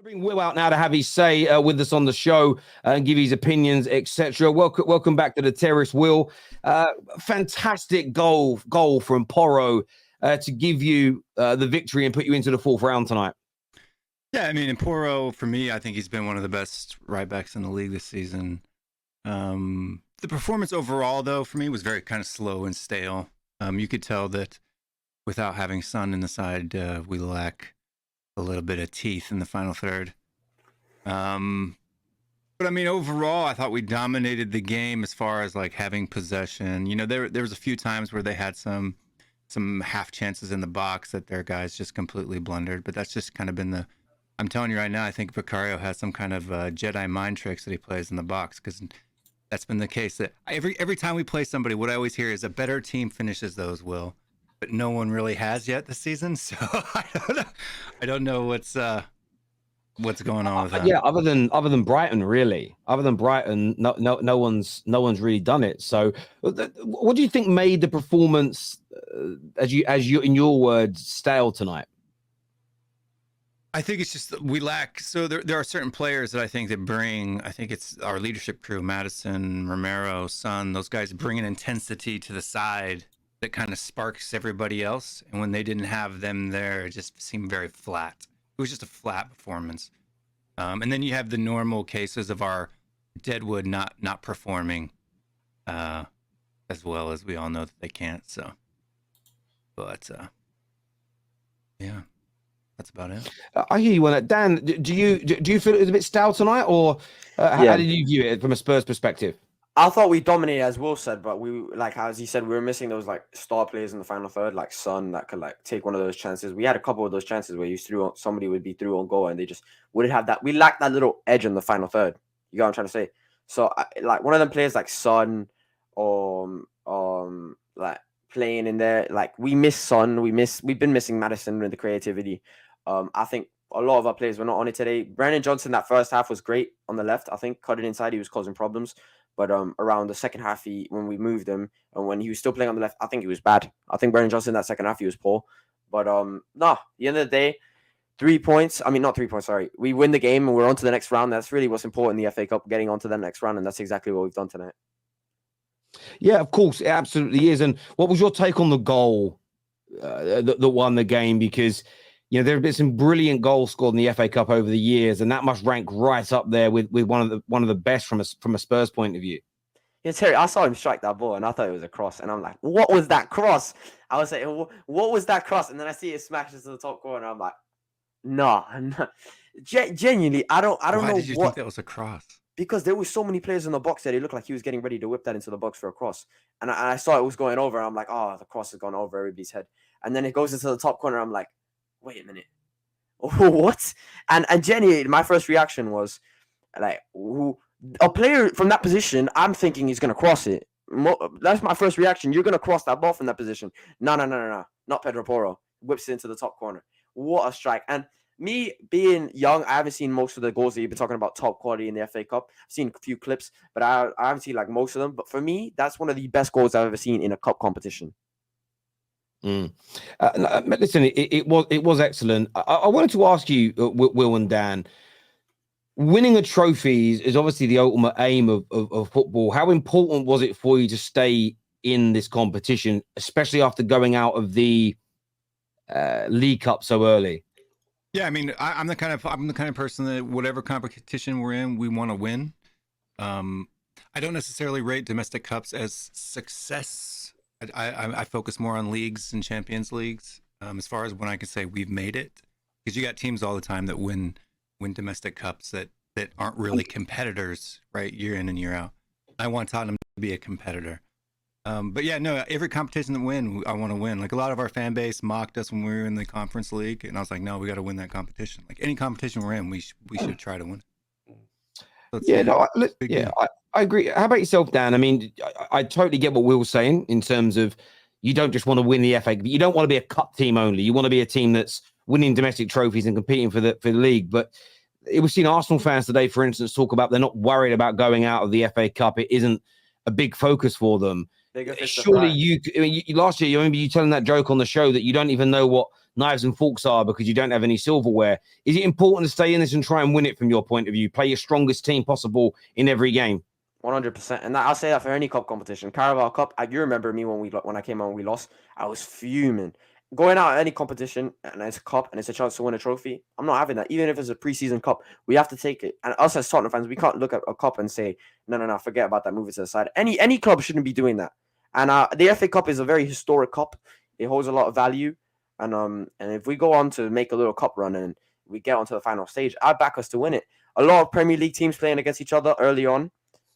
Bring Will out now to have his say with us on the show and give his opinions, etc. Welcome back to the Terrace, Will. Fantastic goal from Porro to give you the victory and put you into the fourth round tonight. Yeah, I mean, and Porro, for me, I think he's been one of the best right backs in the league this season. The performance overall, though, for me was very kind of slow and stale. You could tell that without having Son in the side, we lack a little bit of teeth in the final third. But I mean, overall, I thought we dominated the game as far as like having possession. You know, there was a few times where they had some half chances in the box that their guys just completely blundered. But that's just kind of been I'm telling you right now, I think Vicario has some kind of Jedi mind tricks that he plays in the box, because that's been the case. That every time we play somebody, what I always hear is a better team finishes those, Will. But no one really has yet this season, so I don't know what's going on with that. Yeah, other than Brighton, really. Other than Brighton, no one's really done it. So, what do you think made the performance, as you in your words, stale tonight? I think it's just we lack. So there are certain players that I think that bring. I think it's our leadership crew: Madison, Romero, Son. Those guys bring an intensity to the side that kind of sparks everybody else. And when they didn't have them there, it just seemed very flat. It was just a flat performance. And then you have the normal cases of our Deadwood not performing as well, as we all know that they can't. So, but yeah, that's about it. I hear you on that, Dan. Do you feel it was a bit stale tonight, or how did you view it from a Spurs perspective? I thought we dominated, as Will said, but we, like as he said, we were missing those like star players in the final third, like Son, that could like take one of those chances. We had a couple of those chances where somebody would be through on goal and they just wouldn't have that. We lacked that little edge in the final third. You know what I'm trying to say? So like one of them players like Son, like playing in there, like we miss Son, we've been missing Madison with the creativity. I think a lot of our players were not on it today. Brandon Johnson, that first half was great on the left. I think cutting inside, he was causing problems. But around the second half, when we moved him and when he was still playing on the left, I think he was bad. I think Brandon Johnson, that second half, he was poor. But at the end of the day, 3 points. I mean, not 3 points, sorry. We win the game and we're on to the next round. That's really what's important in the FA Cup, getting on to the next round. And that's exactly what we've done tonight. Yeah, of course. It absolutely is. And what was your take on the goal that won the game? Because you know, there have been some brilliant goals scored in the FA Cup over the years, and that must rank right up there with one of the best from a Spurs point of view. Yeah, Terry, I saw him strike that ball, and I thought it was a cross, and I'm like, "What was that cross?" I was like, "What was that cross?" And then I see it smashes to the top corner. I'm like, "Nah." Genuinely, I don't know. Why did you think that was a cross? Because there were so many players in the box that it looked like he was getting ready to whip that into the box for a cross, and I saw it was going over. I'm like, "Oh, the cross has gone over everybody's head," and then it goes into the top corner. I'm like, wait a minute, what? And genuinely, my first reaction was like, a player from that position, I'm thinking he's going to cross it. That's my first reaction. You're going to cross that ball from that position. No. Not Pedro Porro. Whips it into the top corner. What a strike. And me being young, I haven't seen most of the goals that you've been talking about top quality in the FA Cup. I've seen a few clips, but I haven't seen like most of them. But for me, that's one of the best goals I've ever seen in a cup competition. Listen, it was excellent. I wanted to ask you, Will and Dan, winning a trophy is obviously the ultimate aim of football. How important was it for you to stay in this competition, especially after going out of the League Cup so early? Yeah, I mean, I'm the kind of person that whatever competition we're in, we want to win. I don't necessarily rate domestic cups as success. I focus more on leagues and Champions Leagues as far as when I can say we've made it, because you got teams all the time that win domestic cups that aren't really competitors, right, year in and year out. I want Tottenham to be a competitor. But yeah, no, every competition that I want to win. Like a lot of our fan base mocked us when we were in the Conference League, and I was like, no, we got to win that competition. Like any competition we're in, we should try to win. I agree. How about yourself, Dan? I mean, I totally get what Will's saying in terms of you don't just want to win the FA. You don't want to be a cup team only. You want to be a team that's winning domestic trophies and competing for the league. But we've seen Arsenal fans today, for instance, talk about they're not worried about going out of the FA Cup. It isn't a big focus for them. Surely last year, you remember you telling that joke on the show that you don't even know what knives and forks are because you don't have any silverware. Is it important to stay in this and try and win it from your point of view? Play your strongest team possible in every game. 100%, and I'll say that for any cup competition. Carabao Cup, you remember me when I came on, we lost. I was fuming. Going out at any competition and it's a cup and it's a chance to win a trophy, I'm not having that. Even if it's a preseason cup, we have to take it. And us as Tottenham fans, we can't look at a cup and say, no, forget about that, move it to the side. Any club shouldn't be doing that. And the FA Cup is a very historic cup. It holds a lot of value. And if we go on to make a little cup run and we get onto the final stage, I back us to win it. A lot of Premier League teams playing against each other early on.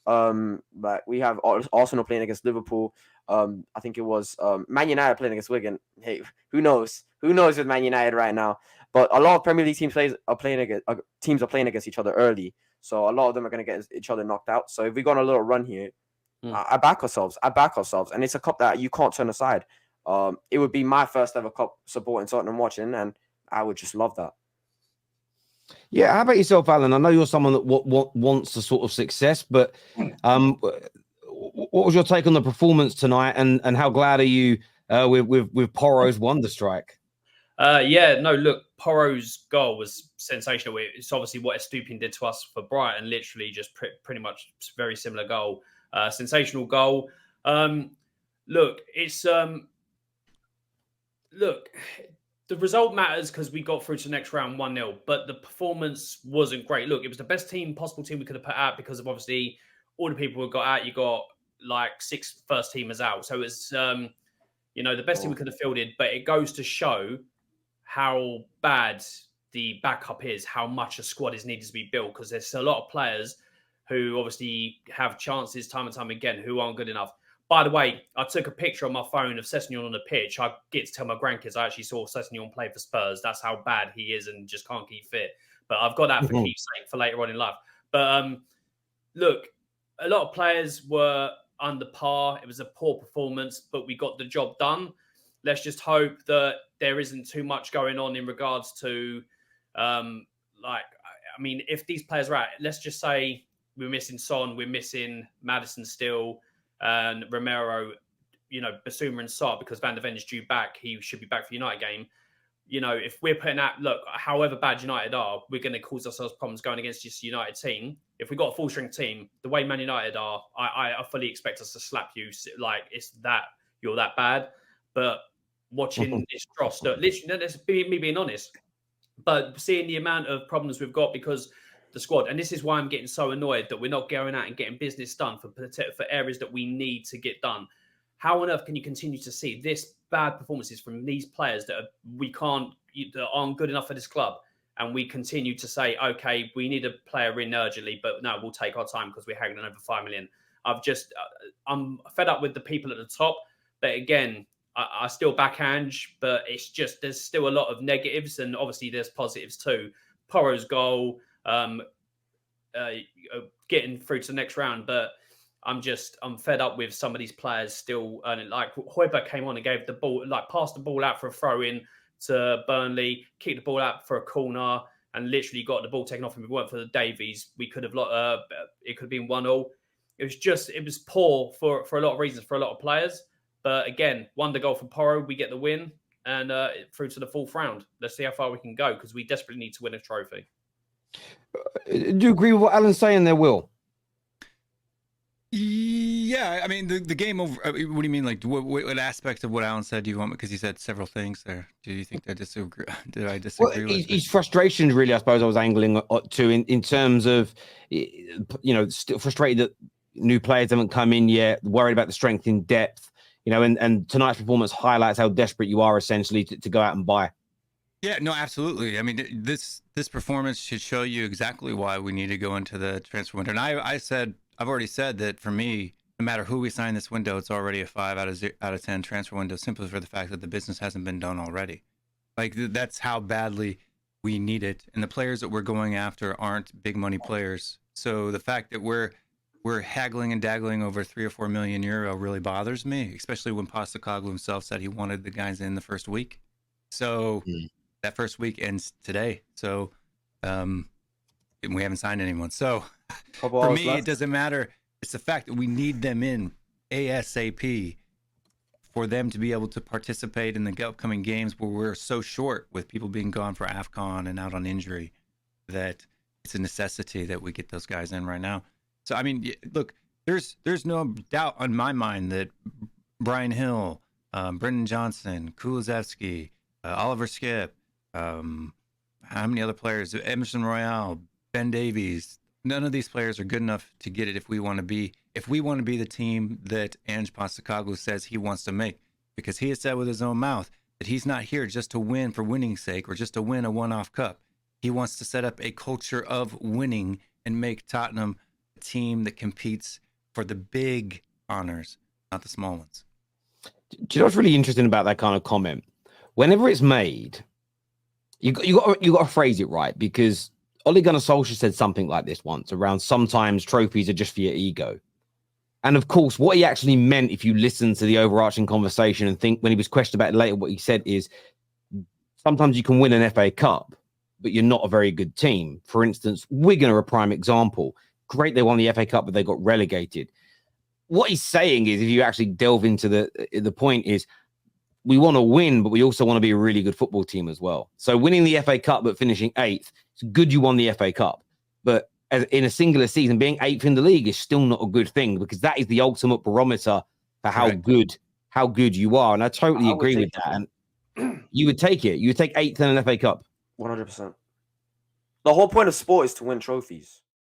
But we have Arsenal playing against Liverpool. I think it was Man United playing against Wigan. Hey, who knows? Who knows with Man United right now? But a lot of Premier League teams are playing against each other early. So a lot of them are going to get each other knocked out. So if we go on a little run here, I back ourselves. And it's a cup that you can't turn aside. It would be my first ever cup supporting Tottenham watching, and I would just love that. Yeah, how about yourself, Alan? I know you're someone that wants the sort of success, but what was your take on the performance tonight, and how glad are you with Porro's wonder strike? Look, Porro's goal was sensational. It's obviously what Estupin did to us for Brighton, literally just pretty much very similar goal. Sensational goal. Look, it's the result matters because we got through to the next round 1-0, but the performance wasn't great. Look, it was the best possible team we could have put out because of obviously all the people who got out. You got like 6 first teamers out. So it's, the best team we could have fielded, but it goes to show how bad the backup is, how much a squad is needed to be built, because there's a lot of players who obviously have chances time and time again who aren't good enough. By the way, I took a picture on my phone of Sessegnon on the pitch. I get to tell my grandkids I actually saw Sessegnon play for Spurs. That's how bad he is and just can't keep fit. But I've got that for keepsake for later on in life. But look, a lot of players were under par. It was a poor performance, but we got the job done. Let's just hope that there isn't too much going on in regards to, if these players are out, let's just say we're missing Son, we're missing Maddison still, and Romero, Basuma and Sarr, because Van der Ven is due back. He should be back for the United game. If we're putting out, look, however bad United are, we're going to cause ourselves problems going against this United team. If we got a full strength team, the way Man United are, I fully expect us to slap you. Like it's that you're that bad. But watching this roster, literally, that's me being honest. But seeing the amount of problems we've got because the squad, and this is why I'm getting so annoyed that we're not going out and getting business done for areas that we need to get done. How on earth can you continue to see this bad performances from these players that aren't good enough for this club, and we continue to say, okay, we need a player in urgently, but no, we'll take our time because we're haggling over 5 million. I'm fed up with the people at the top, but again, I still back Ange, but it's just there's still a lot of negatives, and obviously there's positives too. Porro's goal. Getting through to the next round, but I'm fed up with some of these players still earning. Like Hoiberg came on and gave the ball, passed the ball out for a throw in to Burnley, kicked the ball out for a corner, and literally got the ball taken off him. If it weren't for the Davies, we could have it could have been 1-1. It was poor for a lot of reasons for a lot of players. But again, wonder goal for Porro, we get the win and through to the 4th round. Let's see how far we can go because we desperately need to win a trophy. Do you agree with what Alan's saying there, Will? Yeah, I mean the game over. What do you mean? Like what aspect of what Alan said do you want? Because he said several things there. Do you think I disagree? Did I disagree? Well, his frustrations, really, I suppose I was angling to in terms of, still frustrated that new players haven't come in yet, worried about the strength in depth, and tonight's performance highlights how desperate you are essentially to go out and buy. Yeah, no, absolutely. I mean, this performance should show you exactly why we need to go into the transfer window. And I've already said that for me, no matter who we sign this window, it's already a 5 out of 10 transfer window, simply for the fact that the business hasn't been done already. Like that's how badly we need it. And the players that we're going after aren't big money players. So the fact that we're haggling and daggling over 3 or 4 million euro really bothers me, especially when Postecoglou himself said he wanted the guys in the first week. So. That first week ends today, so we haven't signed anyone. So for me, it doesn't matter. It's the fact that we need them in ASAP for them to be able to participate in the upcoming games where we're so short with people being gone for AFCON and out on injury, that it's a necessity that we get those guys in right now. So, I mean, look, there's no doubt on my mind that Brian Hill, Brendan Johnson, Kulusevski, Oliver Skip, how many other players? Emerson Royale, Ben Davies. None of these players are good enough to get it if we want to be the team that Ange Postecoglou says he wants to make, because he has said with his own mouth that he's not here just to win for winning's sake or just to win a one-off cup. He wants to set up a culture of winning and make Tottenham a team that competes for the big honors, not the small ones. Do you know what's really interesting about that kind of comment? Whenever it's made, you got to phrase it right, because Ole Gunnar Solskjaer said something like this once around sometimes trophies are just for your ego. And of course, what he actually meant, if you listen to the overarching conversation and think when he was questioned about it later, what he said is sometimes you can win an FA Cup, but you're not a very good team. For instance, Wigan are a prime example. Great, they won the FA Cup, but they got relegated. What he's saying is, if you actually delve into the point is, we want to win, but we also want to be a really good football team as well. So winning the FA Cup but finishing 8th, it's good you won the FA Cup. But in a singular season, being 8th in the league is still not a good thing, because that is the ultimate barometer for how good you are. And I totally agree with that. And you would take it. You would take 8th in an FA Cup. 100%. The whole point of sport is to win trophies.